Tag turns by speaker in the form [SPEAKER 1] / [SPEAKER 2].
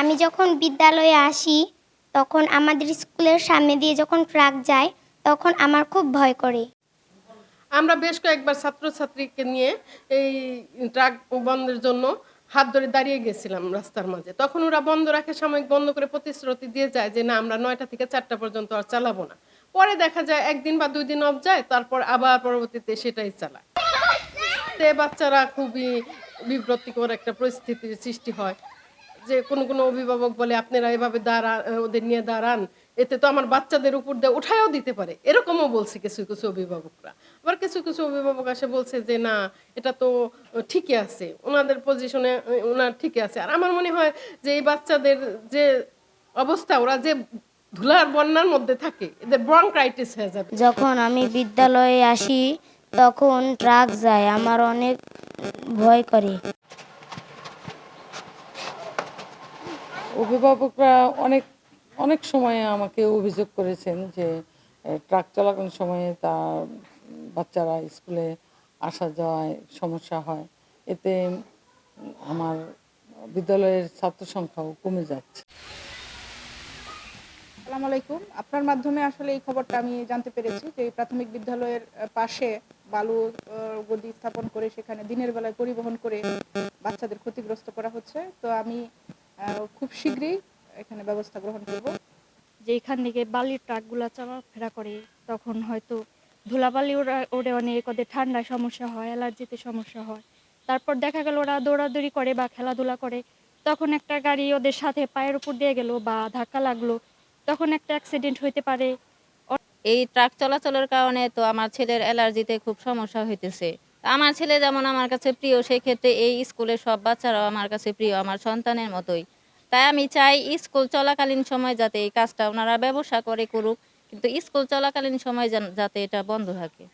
[SPEAKER 1] আমি যখন বিদ্যালয়ে আসি তখন আমাদের স্কুলের সামনে দিয়ে যখন ট্রাক যায় তখন আমার খুব ভয় করে।
[SPEAKER 2] আমরা বেশ কয়েকবার ছাত্রছাত্রীকে নিয়ে এই ট্রাক বন্ধের জন্য হাত ধরে দাঁড়িয়ে গেছিলাম রাস্তার মাঝে। তখন ওরা বন্ধ রাখে, সাময়িক বন্ধ করে প্রতিশ্রুতি দিয়ে যায় যে না আমরা ৯টা থেকে ৪টা পর্যন্ত আর চালাবো না। পরে দেখা যায় ১ দিন বা ২ দিন অফ যায়, তারপর আবার পরবর্তীতে সেটাই চালায়। তে বাচ্চারা খুবই বিব্রতিকর একটা পরিস্থিতির সৃষ্টি হয়। যে কোনো অভিভাবক বলে আপনারা এভাবে ওদের নিয়ে দাঁড়ান, এতে তো আমার বাচ্চাদের উপর দিয়ে উঠায়ও দিতে পারে। এরকমও বলছে কিছু অভিভাবকরা। আবার কিছু অভিভাবক এসে বলছে যে না এটা তো ঠিকই আছে। উনাদের পজিশনে উনার ঠিকই আছে। আর আমার মনে হয় যে এই বাচ্চাদের যে অবস্থা, ওরা যে ধুলার বন্যার মধ্যে থাকে, এদের ব্রঙ্কাইটিস হয়ে যাবে।
[SPEAKER 3] যখন আমি বিদ্যালয়ে আসি তখন ট্রাক যায়, আমার অনেক ভয় করে।
[SPEAKER 4] অভিভাবকরা অনেক অনেক সময়ে আমাকে অভিযোগ করেছেন যে ট্রাক চলাকালীন সময়ে তার বাচ্চারা স্কুলে আসা যাওয়ায় সমস্যা হয়, এতে আমার বিদ্যালয়ের ছাত্র সংখ্যাও কমে যাচ্ছে।
[SPEAKER 5] আসসালামু আলাইকুম। আপনার মাধ্যমে আসলে এই খবরটা আমি জানতে পেরেছি যে এই প্রাথমিক বিদ্যালয়ের পাশে বালু গদি স্থাপন করে সেখানে দিনের বেলায় পরিবহন করে বাচ্চাদের ক্ষতিগ্রস্ত করা হচ্ছে। তো আমি খুব শীঘ্রই এখানে ব্যবস্থা গ্রহণ করব।
[SPEAKER 6] যে এখান থেকে বালির ট্রাকগুলো চলাফেরা করে তখন হয়তো ধুলাবালি ওড়ে অনেক, ওদের ঠান্ডায় সমস্যা হয়, অ্যালার্জিতে সমস্যা হয়। তারপর দেখা গেল ওরা দৌড়াদৌড়ি করে বা খেলাধুলা করে, তখন একটা গাড়ি ওদের সাথে পায়ের উপর দিয়ে গেল বা ধাক্কা লাগলো, তখন একটা অ্যাক্সিডেন্ট হইতে পারে।
[SPEAKER 7] এই ট্রাক চলাচলের কারণে তো আমার ছেলের অ্যালার্জিতে খুব সমস্যা হইতেছে। আমার ছেলে যেমন আমার কাছে প্রিয়, সেই ক্ষেত্রে এই স্কুলের সব বাচ্চারাও আমার কাছে প্রিয়, আমার সন্তানের মতোই। তাই আমি চাই স্কুল চলাকালীন সময় যাতে এই কাজটা ওনারা ব্যবসা করে করুক, কিন্তু স্কুল চলাকালীন সময় যাতে এটা বন্ধ থাকে।